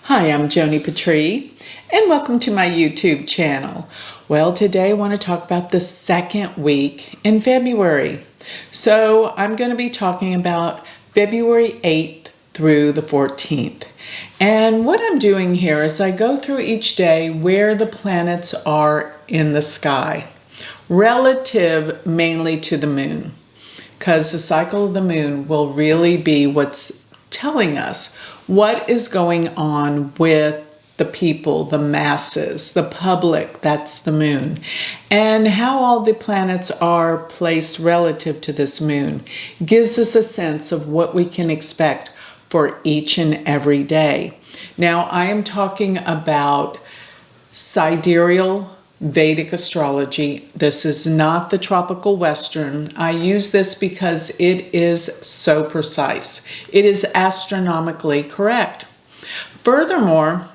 Hi, I'm Joni Patry, and welcome to my YouTube channel. Well, today I want to talk about the second week in February. So I'm going to be talking about February 8th through the 14th. And what I'm doing here is I go through each day where the planets are in the sky, relative mainly to the moon, because the cycle of the moon will really be what's telling us what is going on with the people, the masses, the public, that's the moon, and how all the planets are placed relative to this moon gives us a sense of what we can expect for each and every day. Now, I am talking about sidereal Vedic astrology. This is not the tropical Western. I use this because it is so precise. It is astronomically correct. Furthermore,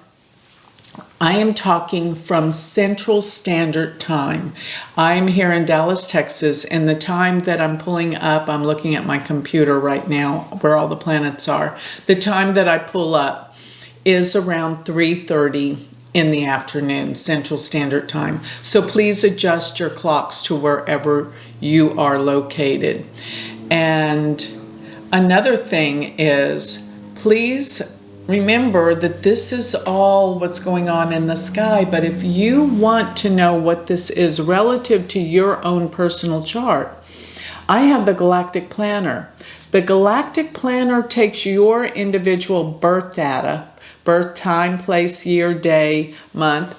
I am talking from Central Standard Time. I am here in Dallas, Texas, and the time that I'm pulling up, I'm looking at my computer right now where all the planets are. The time that I pull up is around 3:30 in the afternoon, Central Standard Time. So please adjust your clocks to wherever you are located. And another thing is, please remember that this is all what's going on in the sky, but if you want to know what this is relative to your own personal chart, I have the Galactic Planner. The Galactic Planner takes your individual birth data, birth time, place, year, day, month,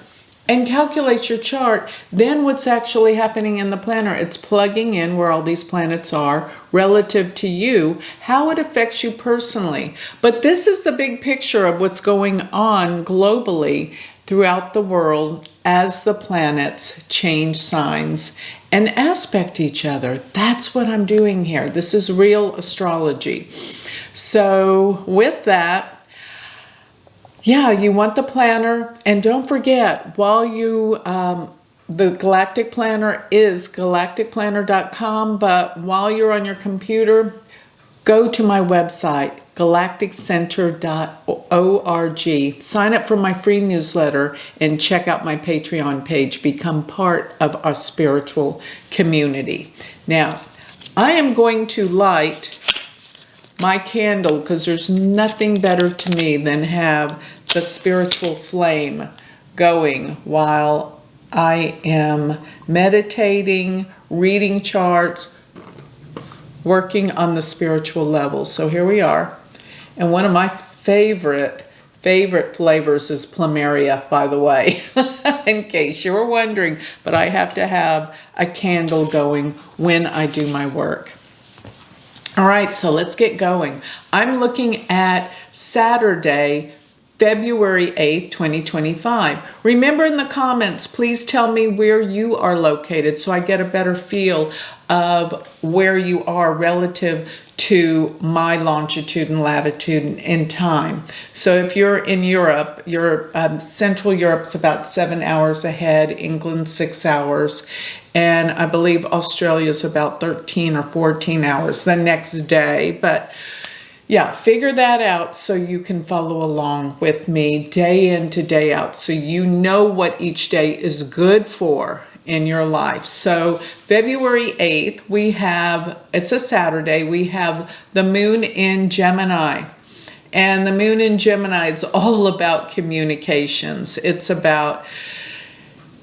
and calculates your chart. Then what's actually happening in the planner, it's plugging in where all these planets are relative to you, how it affects you personally. But this is the big picture of what's going on globally throughout the world as the planets change signs and aspect each other. That's what I'm doing here. This is real astrology. So with that, yeah, you want the planner, and don't forget, while you, the Galactic Planner is galacticplanner.com, but while you're on your computer, go to my website, galacticcenter.org. Sign up for my free newsletter and check out my Patreon page. Become part of our spiritual community. Now, I am going to light my candle because there's nothing better to me than have the spiritual flame going while I am meditating, reading charts, working on the spiritual level. So here we are. And one of my favorite flavors is plumeria, by the way, in case you were wondering. But I have to have a candle going when I do my work. All right, so let's get going. I'm looking at Saturday, February 8th, 2025. Remember in the comments, please tell me where you are located so I get a better feel of where you are relative to my longitude and latitude and time. So if you're in Europe, Central Europe's about 7 hours ahead, England 6 hours, and I believe Australia's about 13 or 14 hours the next day. But yeah, figure that out so you can follow along with me day in to day out so you know what each day is good for in your life. So February 8th, it's a Saturday, we have the moon in Gemini. And the moon in Gemini is all about communications. It's about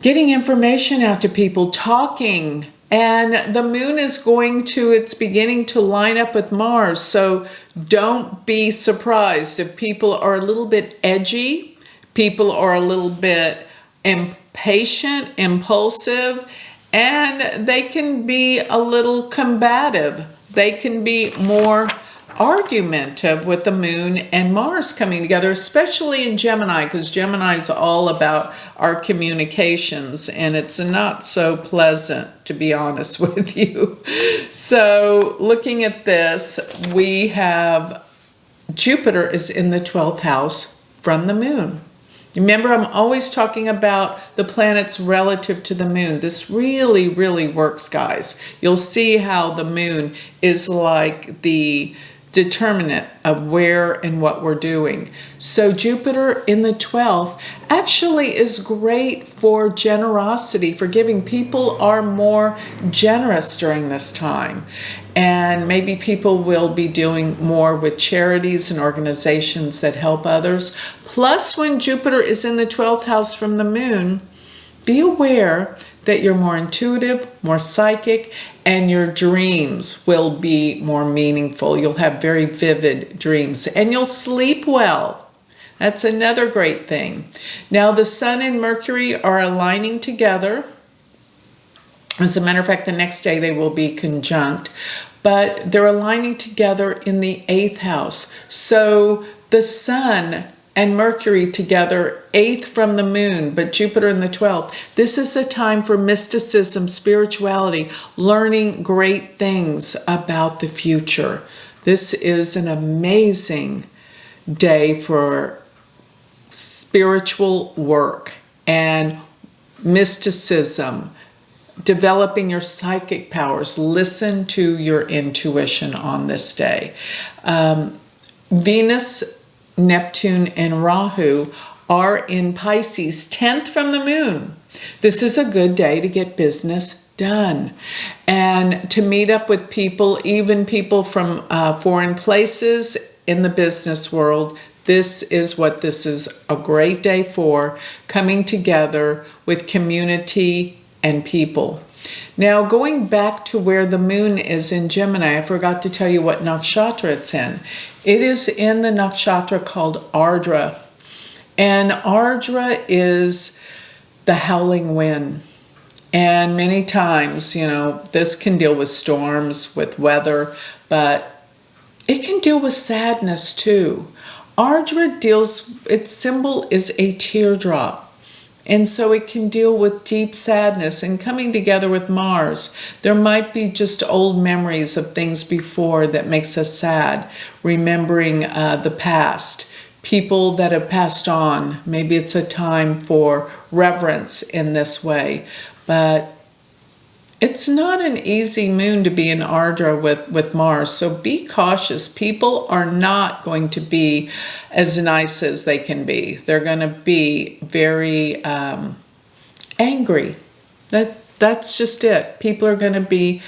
getting information out to people, talking. And the moon is it's beginning to line up with Mars. So don't be surprised if people are a little bit edgy, people are a little bit impatient, impulsive, and they can be a little combative. They can be more argumentative with the moon and Mars coming together, especially in Gemini, because Gemini is all about our communications, and it's not so pleasant, to be honest with you. So looking at this, we have Jupiter is in the 12th house from the moon. Remember, I'm always talking about the planets relative to the moon. This really, really works, guys. You'll see how the moon is like the determinant of where and what we're doing. So Jupiter in the 12th actually is great for generosity, for giving. People are more generous during this time. And maybe people will be doing more with charities and organizations that help others. Plus, when Jupiter is in the 12th house from the moon, be aware that you're more intuitive, more psychic, and your dreams will be more meaningful. You'll have very vivid dreams, and you'll sleep well. That's another great thing. Now, the Sun and Mercury are aligning together. As a matter of fact, the next day they will be conjunct, but they're aligning together in the 8th house. So the Sun and Mercury together, 8th from the moon, but Jupiter in the 12th. This is a time for mysticism, spirituality, learning great things about the future. This is an amazing day for spiritual work and mysticism, developing your psychic powers. Listen to your intuition on this day. Venus, Neptune, and Rahu are in Pisces, 10th from the moon. This is a good day to get business done and to meet up with people, even people from foreign places in the business world. This is what this is a great day for, coming together with community and people. Now, going back to where the moon is in Gemini, I forgot to tell you what nakshatra it's in. It is in the nakshatra called Ardra. And Ardra is the howling wind. And many times, you know, this can deal with storms, with weather, but it can deal with sadness too. Ardra deals, its symbol is a teardrop. And so it can deal with deep sadness and coming together with Mars. There might be just old memories of things before that makes us sad, remembering the past, people that have passed on. Maybe it's a time for reverence in this way, but it's not an easy moon to be in Ardra with Mars, so be cautious. People are not going to be as nice as they can be. They're going to be very angry. That's just it. People are going to be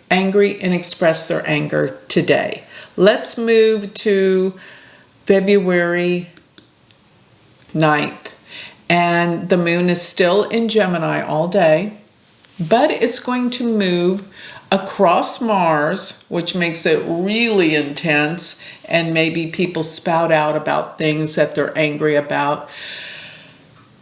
angry and express their anger today. Let's move to February 9th. And the moon is still in Gemini all day. But it's going to move across Mars, which makes it really intense, and maybe people spout out about things that they're angry about.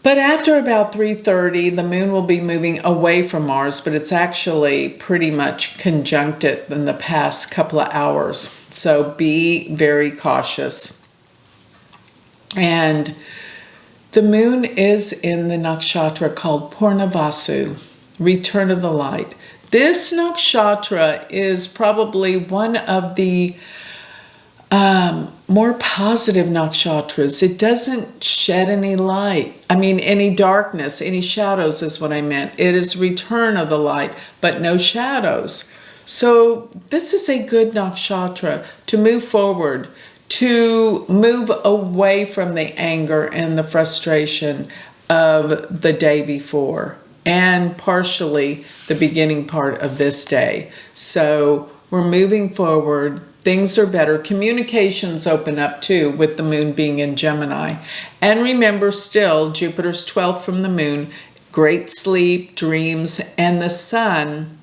But after about 3:30, the moon will be moving away from Mars, but it's actually pretty much conjunct it in the past couple of hours. So be very cautious. And the moon is in the nakshatra called Purnavasu, Return of the Light. This nakshatra is probably one of the more positive nakshatras. It doesn't shed any light. Any darkness, any shadows is what I meant. It is return of the light, but no shadows. So this is a good nakshatra to move forward, to move away from the anger and the frustration of the day before, and partially the beginning part of this day. So we're moving forward. Things are better. Communications open up too with the moon being in Gemini. And remember still, Jupiter's 12th from the moon, great sleep, dreams, and the sun.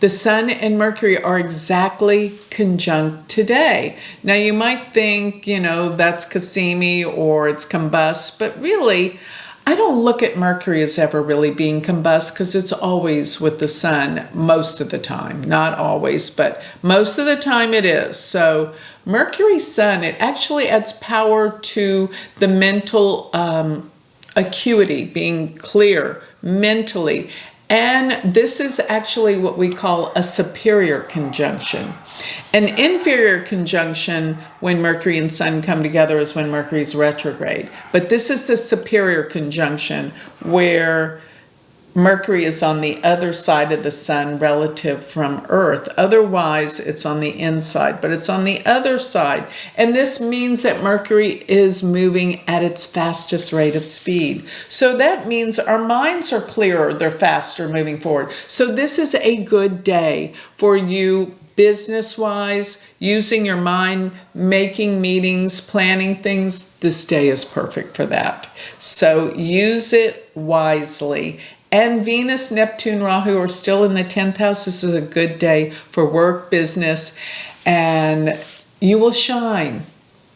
The Sun and Mercury are exactly conjunct today. Now you might think, that's Cassimi or it's combust, but really, I don't look at Mercury as ever really being combust because it's always with the Sun most of the time. Not always, but most of the time it is. So Mercury Sun, it actually adds power to the mental acuity, being clear mentally. And this is actually what we call a superior conjunction. An inferior conjunction when Mercury and Sun come together is when Mercury's retrograde. But this is the superior conjunction where Mercury is on the other side of the sun relative from Earth. Otherwise, it's on the inside, but it's on the other side. And this means that Mercury is moving at its fastest rate of speed. So that means our minds are clearer, they're faster moving forward. So this is a good day for you business-wise, using your mind, making meetings, planning things. This day is perfect for that. So use it wisely. And Venus, Neptune, Rahu are still in the 10th house. This is a good day for work, business, and you will shine.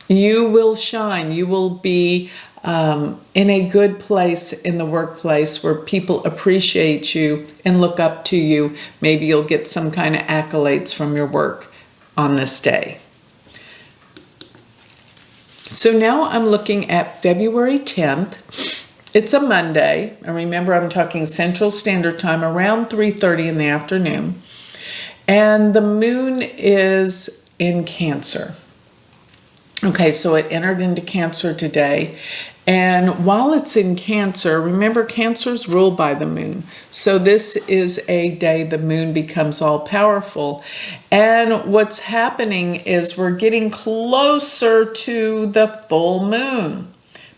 You will shine. You will be in a good place in the workplace where people appreciate you and look up to you. Maybe you'll get some kind of accolades from your work on this day. So now I'm looking at February 10th. It's a Monday, and remember I'm talking Central Standard Time around 3:30 in the afternoon, and the moon is in Cancer. Okay, so it entered into Cancer today, and while it's in Cancer, remember Cancer's ruled by the moon, so this is a day the moon becomes all powerful, and what's happening is we're getting closer to the full moon,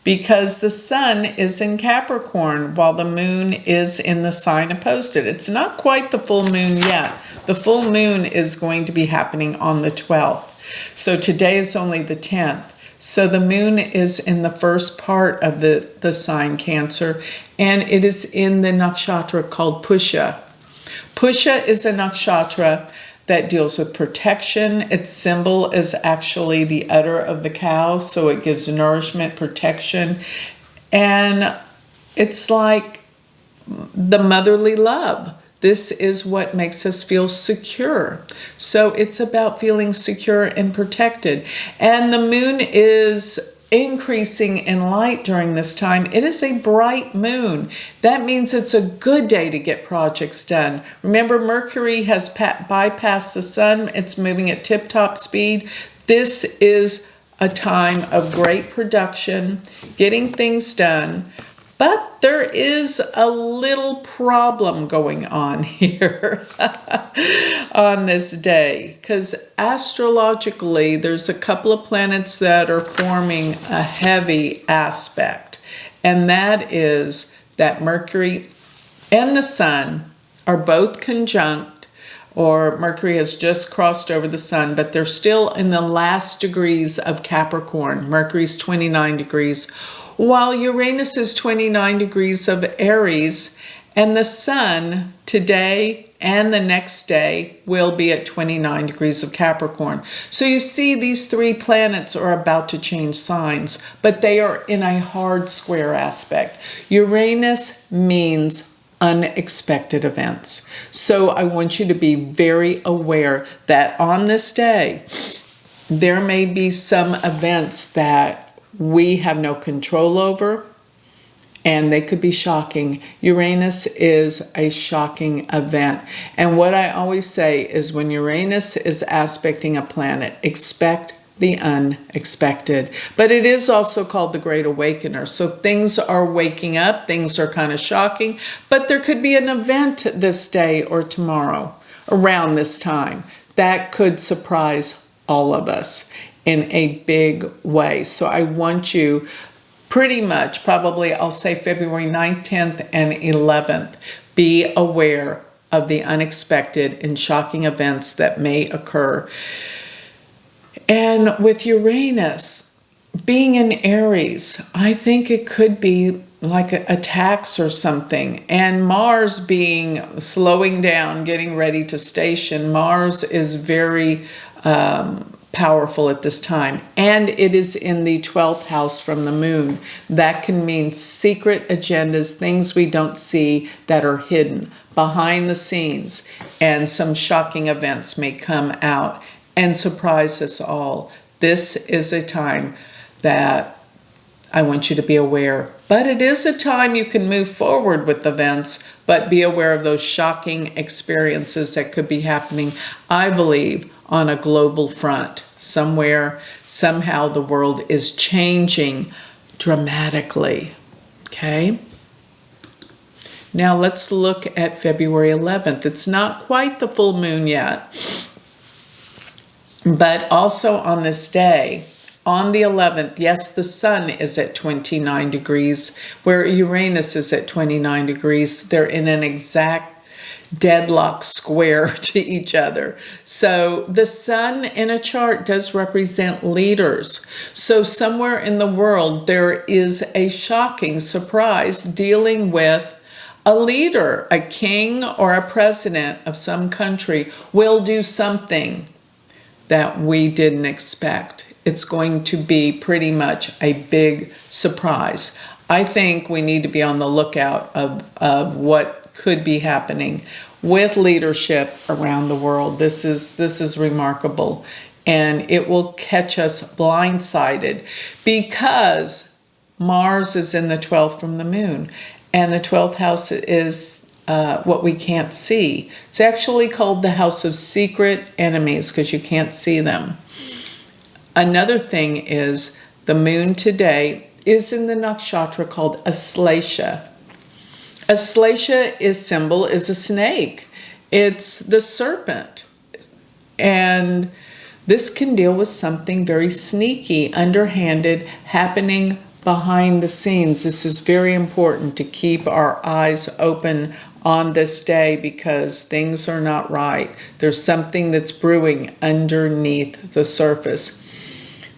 because the sun is in Capricorn while the moon is in the sign opposed to it. It's not quite the full moon yet. The full moon is going to be happening on the 12th. So today is only the 10th. So the moon is in the first part of the sign Cancer, and it is in the nakshatra called Pusha. Pusha is a nakshatra that deals with protection. Its symbol is actually the udder of the cow, so it gives nourishment, protection, and it's like the motherly love. This is what makes us feel secure. So it's about feeling secure and protected. And the moon is increasing in light during this time. It is a bright moon. That means it's a good day to get projects done. Remember, Mercury has bypassed the sun. It's moving at tip-top speed. This is a time of great production, getting things done. But there is a little problem going on here on this day, because astrologically there's a couple of planets that are forming a heavy aspect, and that is that Mercury and the Sun are both conjunct, or Mercury has just crossed over the Sun, but they're still in the last degrees of Capricorn. Mercury's 29 degrees. While Uranus is 29 degrees of Aries, and the Sun today and the next day will be at 29 degrees of Capricorn. So you see these three planets are about to change signs, but they are in a hard square aspect. Uranus means unexpected events. So I want you to be very aware that on this day, there may be some events that we have no control over, and they could be shocking. Uranus is a shocking event. And what I always say is when Uranus is aspecting a planet, expect the unexpected. But it is also called the Great Awakener. So things are waking up, things are kind of shocking, but there could be an event this day or tomorrow around this time that could surprise all of us in a big way. So I want you pretty much, probably I'll say February 9th, 10th, and 11th, be aware of the unexpected and shocking events that may occur. And with Uranus being in Aries, I think it could be like a tax or something. And Mars being slowing down, getting ready to station. Mars is very powerful at this time, and it is in the 12th house from the moon. That can mean secret agendas, things we don't see that are hidden behind the scenes, and some shocking events may come out and surprise us all. This is a time that I want you to be aware, but it is a time you can move forward with events, but be aware of those shocking experiences that could be happening, I believe, on a global front. Somewhere, somehow the world is changing dramatically, okay? Now let's look at February 11th. It's not quite the full moon yet, but also on this day, on the 11th, yes, the sun is at 29 degrees, where Uranus is at 29 degrees. They're in an exact deadlock square to each other. So the sun in a chart does represent leaders. So somewhere in the world, there is a shocking surprise dealing with a leader, a king or a president of some country will do something that we didn't expect. It's going to be pretty much a big surprise. I think we need to be on the lookout of what could be happening with leadership around the world. This is remarkable, and it will catch us blindsided because Mars is in the 12th from the moon, and the 12th house is what we can't see. It's actually called the house of secret enemies because you can't see them. Another thing is the moon today is in the nakshatra called Astrologer. Astrologer symbol is a snake. It's the serpent. And this can deal with something very sneaky, underhanded, happening behind the scenes. This is very important to keep our eyes open on this day because things are not right. There's something that's brewing underneath the surface.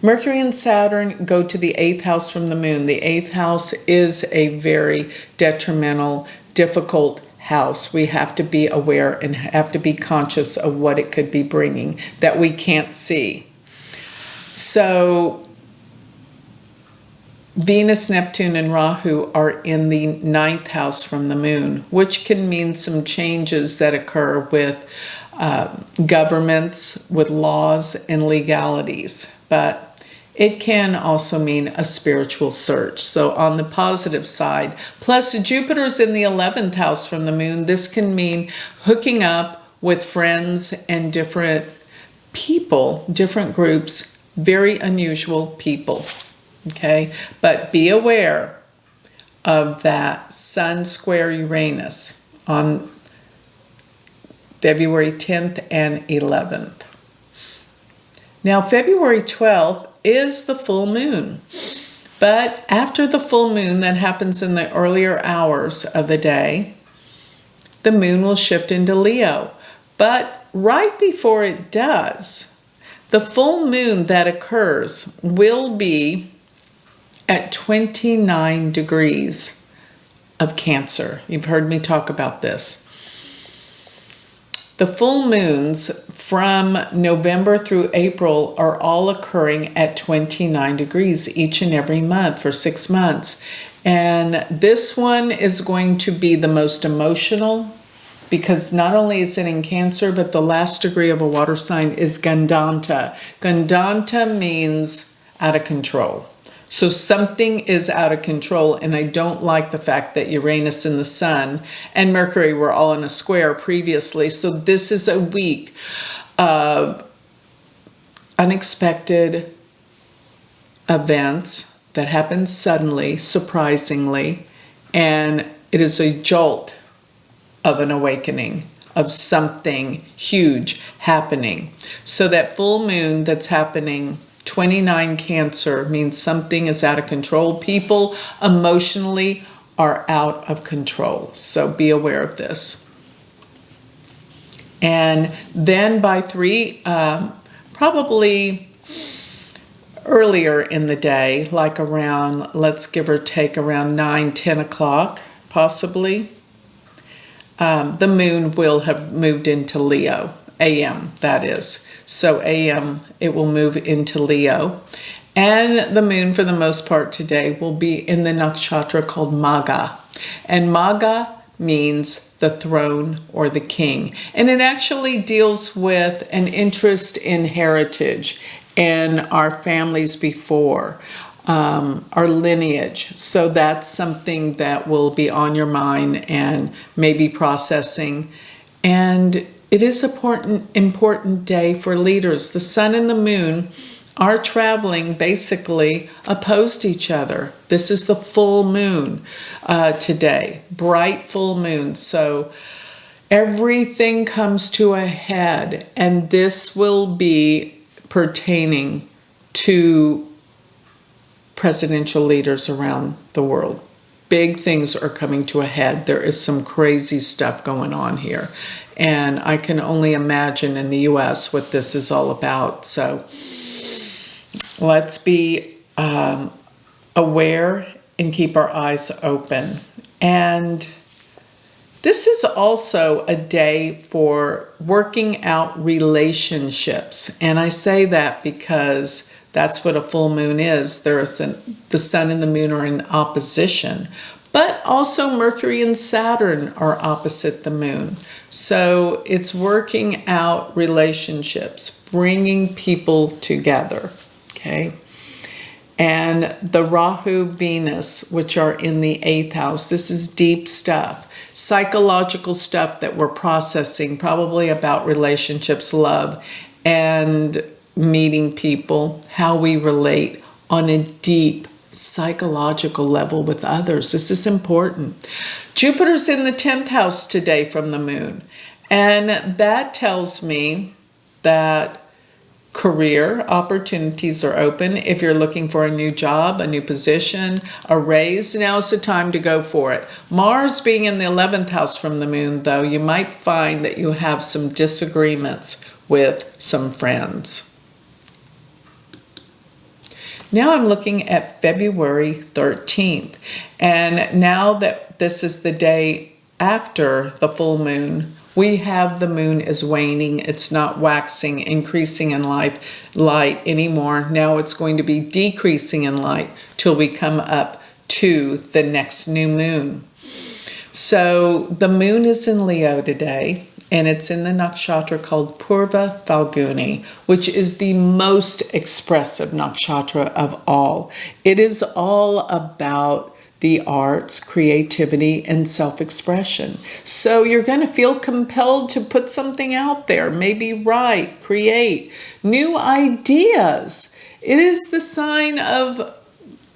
Mercury and Saturn go to the 8th house from the moon. The 8th house is a very detrimental, difficult house. We have to be aware and have to be conscious of what it could be bringing that we can't see. So Venus, Neptune, and Rahu are in the 9th house from the moon, which can mean some changes that occur with governments, with laws and legalities. But it can also mean a spiritual search. So on the positive side, plus Jupiter's in the 11th house from the moon, this can mean hooking up with friends and different people, different groups, very unusual people. Okay, but be aware of that Sun square Uranus on February 10th and 11th. Now, February 12th is the full moon, but after the full moon that happens in the earlier hours of the day, the moon will shift into Leo. But right before it does, the full moon that occurs will be at 29 degrees of Cancer. You've heard me talk about this. The full moons from November through April are all occurring at 29 degrees each and every month for 6 months. And this one is going to be the most emotional because not only is it in Cancer, but the last degree of a water sign is Gandanta. Gandanta means out of control. So something is out of control, and I don't like the fact that Uranus and the Sun and Mercury were all in a square previously. So this is a week of unexpected events that happen suddenly, surprisingly, and it is a jolt of an awakening, of something huge happening. So that full moon that's happening 29 Cancer means something is out of control. People emotionally are out of control. So be aware of this. And then by 3, probably earlier in the day, like around, let's give or take around 9, 10 o'clock, possibly, the moon will have moved into Leo, AM, that is. So AM, it will move into Leo. And the moon, for the most part today, will be in the nakshatra called Magha. And Magha means the throne or the king. And it actually deals with an interest in heritage and our families before, our lineage. So that's something that will be on your mind and maybe processing. And it is an important day for leaders. The sun and the moon are traveling basically opposed to each other. This is the full moon today, bright full moon. So everything comes to a head, and this will be pertaining to presidential leaders around the world. Big things are coming to a head. There is some crazy stuff going on here. And I can only imagine in the US what this is all about. So let's be aware and keep our eyes open. And this is also a day for working out relationships. And I say that because that's what a full moon is. The sun and the moon are in opposition. But also Mercury and Saturn are opposite the moon. So it's working out relationships, bringing people together. Okay. And the Rahu, Venus, which are in the 8th house, this is deep stuff, psychological stuff that we're processing, probably about relationships, love, and meeting people, how we relate on a deep psychological level with others. This is important. Jupiter's in the 10th house today from the moon, and that tells me that career opportunities are open. If you're looking for a new job, a new position, a raise, now's the time to go for it. Mars being in the 11th house from the moon, though, you might find that you have some disagreements with some friends. Now I'm looking at February 13th. And now that this is the day after the full moon, we have the moon is waning. It's not waxing, increasing in light anymore. Now it's going to be decreasing in light till we come up to the next new moon. So the moon is in Leo today, and it's in the nakshatra called Purva Falguni, which is the most expressive nakshatra of all. It is all about the arts, creativity, and self-expression. So you're going to feel compelled to put something out there, maybe write, create new ideas. It is the sign of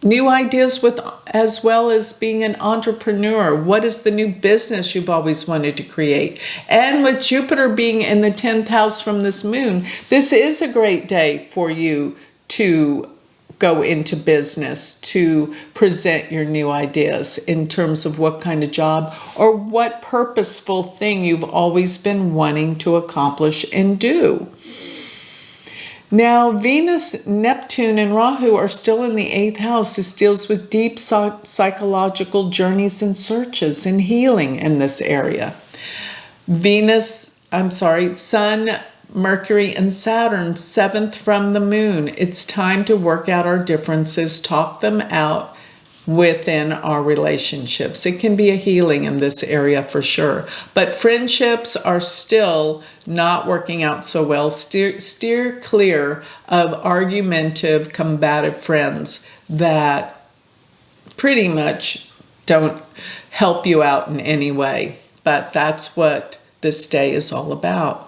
new ideas as well as being an entrepreneur. What is the new business you've always wanted to create? And with Jupiter being in the 10th house from this moon, this is a great day for you to go into business, to present your new ideas in terms of what kind of job or what purposeful thing you've always been wanting to accomplish and do. Now, Venus, Neptune, and Rahu are still in the 8th house. This deals with deep psychological journeys and searches and healing in this area. Sun, Mercury, and Saturn, 7th from the moon. It's time to work out our differences, talk them out within our relationships. It can be a healing in this area for sure. But friendships are still not working out so well. Steer clear of argumentative, combative friends that pretty much don't help you out in any way. But that's what this day is all about.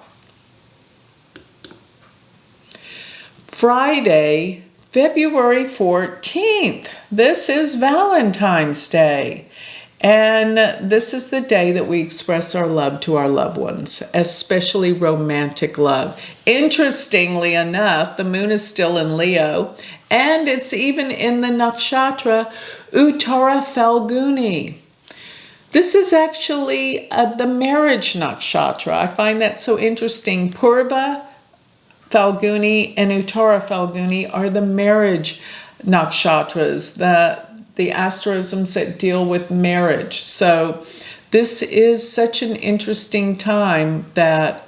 Friday, February 14th. This is Valentine's Day. And this is the day that we express our love to our loved ones, especially romantic love. Interestingly enough, the moon is still in Leo, and it's even in the nakshatra Uttara Falguni. This is actually the marriage nakshatra. I find that so interesting. Purva Falguni and Uttara Falguni are the marriage nakshatras, the asterisms that deal with marriage. So this is such an interesting time that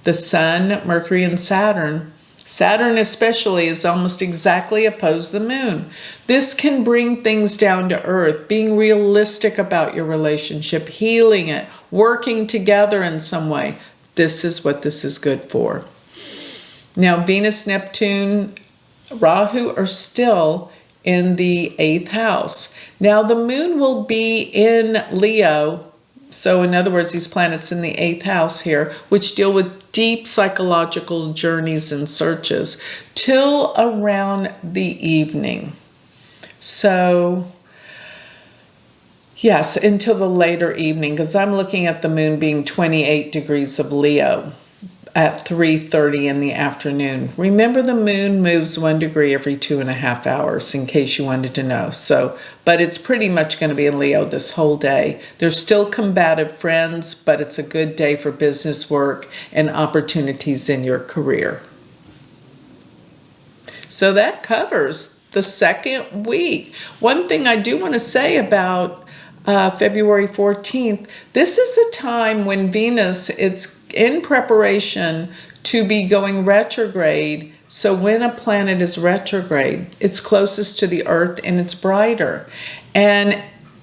the Sun, Mercury, and Saturn especially is almost exactly opposed to the moon. This can bring things down to earth, being realistic about your relationship, healing it, working together in some way. This is what this is good for. Now, Venus, Neptune, Rahu are still in the 8th house. Now, the moon will be in Leo So in other words, these planets in the 8th house here, which deal with deep psychological journeys and searches, till around the evening. So yes, until the later evening, because I'm looking at the moon being 28 degrees of Leo at 3:30 in the afternoon. Remember, the moon moves 1 degree every 2.5 hours, in case you wanted to know. So, but it's pretty much going to be in Leo this whole day. There's still combative friends, but it's a good day for business work and opportunities in your career. So that covers the second week. One thing I do want to say about February 14th, this is a time when Venus, it's in preparation to be going retrograde. So when a planet is retrograde, it's closest to the Earth and it's brighter. And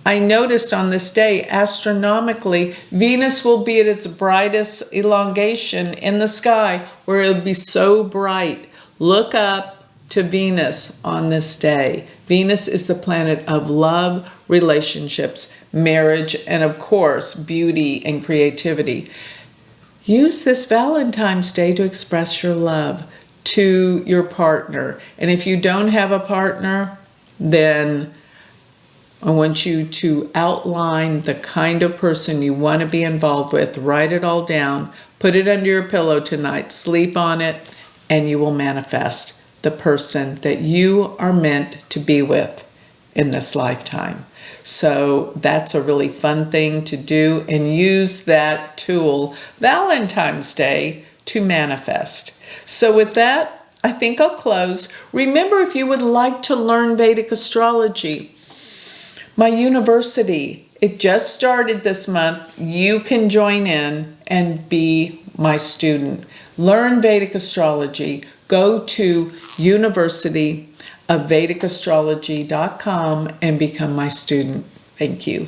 I noticed on this day, astronomically, Venus will be at its brightest elongation in the sky, where it'll be so bright. Look up to Venus on this day. Venus is the planet of love, relationships, marriage, and of course, beauty and creativity. Use this Valentine's Day to express your love to your partner. And if you don't have a partner, then I want you to outline the kind of person you want to be involved with. Write it all down. Put it under your pillow tonight. Sleep on it, and you will manifest the person that you are meant to be with in this lifetime. So that's a really fun thing to do, and use that tool, Valentine's Day, to manifest. So with that, I think I'll close. Remember, if you would like to learn Vedic astrology, my university, it just started this month. You can join in and be my student. Learn Vedic astrology. Go to universityofvedicastrology.com and become my student. Thank you.